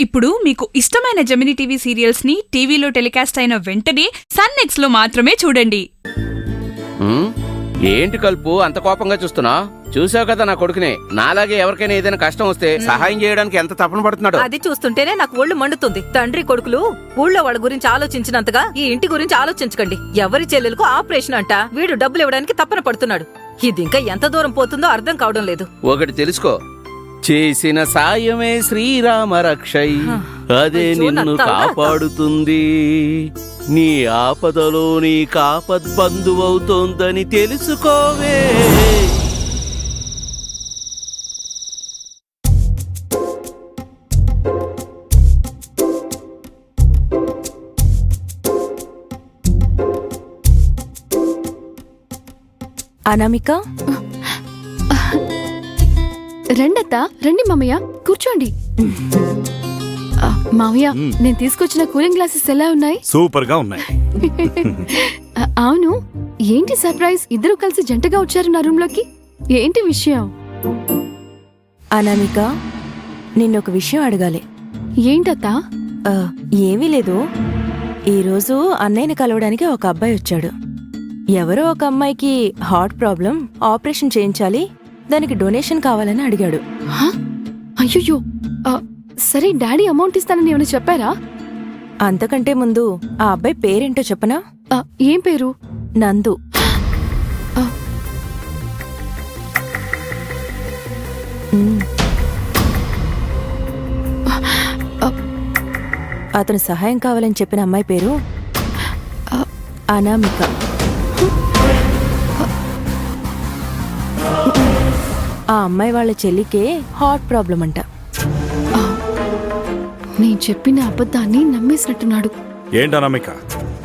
ఇప్పుడు మీకు ఇష్టమైన జెమినీ టీవీ సీరియల్స్ ని టీవీలో టెలికాస్ట్ అయిన వెంటనే సన్ నెక్స్ట్ లో మాత్రమే చూడండి. ఏంటి కల్పు అంత కోపంగా చూస్తున్నా? చూసావు కదా నా కొడుకునే. నాలాగే ఎవరికైనా ఏదైనా కష్టం వస్తే సహాయం చేయడానికి ఎంత తపన పడుతున్నాడు. అది చూస్తుంటేనే నాకు ఒళ్ళు మండుతుంది. తండ్రి కొడుకులు ఊళ్ళో వాళ్ళ గురించి ఆలోచించినంతగా ఈ ఇంటి గురించి ఆలోచించకండి. ఎవరి చెల్లెలకు ఆపరేషన్ అంట, వీడు డబ్బులు ఇవ్వడానికి తపన పడుతున్నాడు. ఇది ఇంకా ఎంత దూరం పోతుందో అర్థం కావడం లేదు. ఒకటి తెలుసుకో, చేసిన సాయమే శ్రీరామ రక్షై, అదే నిన్ను కాపాడుతుంది. నీ ఆపదలో నీ కాపద్బంధువవుతోందని తెలుసుకోవే. అనామిక, రండత్తా, రండి మామయ్య, కూర్చోండి. మామయ్య, నేను తీసుకొచ్చిన కూలింగ్ గ్లాసెస్ ఎలా ఉన్నాయి? సూపర్ గా ఉన్నాయి. అవును, ఏంటి సర్ప్రైజ్? ఇద్దరు కలిసి జంటగా వచ్చారు నా రూమ్ లోకి. ఏంటి విషయం? అనామిక, నిన్నొక విషయం అడగాలి. ఏంటత్తా? ఏమీ లేదు. ఈరోజు అన్నయ్యని కలవడానికి ఒక అబ్బాయి వచ్చాడు. ఎవరో ఒక అమ్మాయికి హార్ట్ ప్రాబ్లం, ఆపరేషన్ చేయించాలి, దానికి డొనేషన్ కావాలని అడిగాడు. అయ్యో, సరే, డాడీ అమౌంట్ ఇస్తానని ఏమైనా చెప్పారా? అంతకంటే ముందు ఆ అబ్బాయి పేరేంటో చెప్పనా? ఏం పేరు? నందు. అతను సహాయం కావాలని చెప్పిన అమ్మాయి పేరు అనామిక. ఆ అమ్మాయి వాళ్ళ చెల్లికే హార్ట్ ప్రాబ్లం అంట. నేను చెప్పిన అబద్ధాన్ని నమ్మేసినట్టున్నాడు. ఏంటనామిక,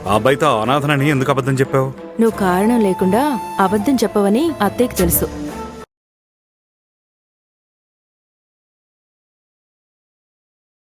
ఆ అబ్బాయితో అనాథనని ఎందుకు అబద్ధం చెప్పావు? నువ్వు కారణం లేకుండా అబద్ధం చెప్పవని అత్తయ్యకి తెలుసు.